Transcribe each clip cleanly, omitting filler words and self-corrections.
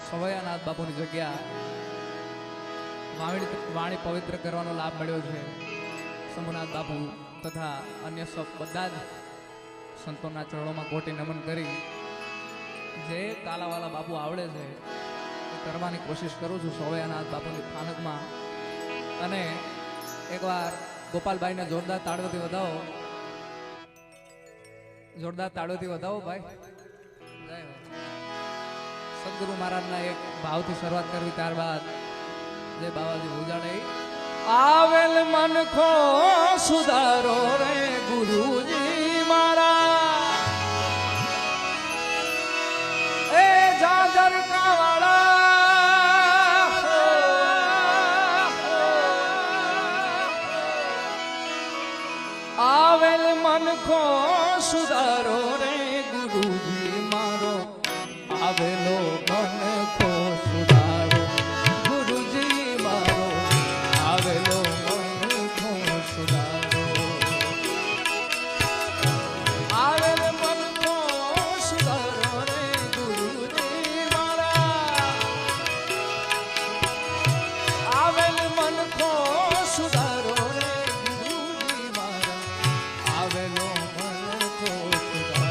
સવૈયાનાથ બાપુની જગ્યા વાણી પવિત્ર કરવાનો લાભ મળ્યો છે. શંભુનાથ બાપુ તથા અન્ય સૌ બધા જ સંતોના ચરણોમાં કોટી નમન કરી જે કાલાવાલા બાપુ આવડે છે એ કરવાની કોશિશ કરું છું સવૈયાનાથ બાપુની સ્થાનકમાં. અને એકવાર ગોપાલભાઈને જોરદાર તાળીઓથી વધાવો, જોરદાર તાળીઓથી વધાવો ભાઈ. જય હો. સદગુરુ મહારાજના એક ભાવથી શરૂઆત કરવી, ત્યારબાદ જે બાવાજી ઉજાડે આવેલ મન ખો સુધારો રે ગુરુજી મારા એ જાજર કાવાળા આવેલ મન ખો સુધારો રે ગુરુજી મારો આવેલો મન ખો સુધારો ગુરુજી મારો આવેલો મન ખો સુધારો આવેલ મન ખો સુધારો રે ગુરુજી મારા આવેલ મન ખો સુધારો રે ગુરુજી મારા આવેલો મન ખો સુધારો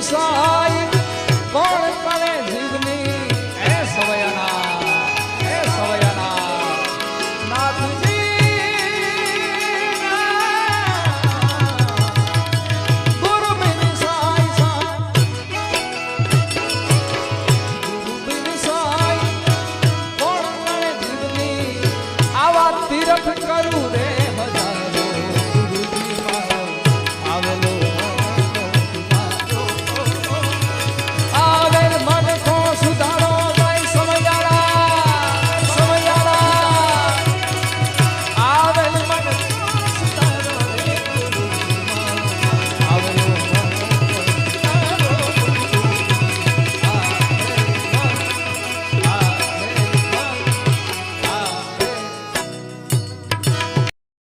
સા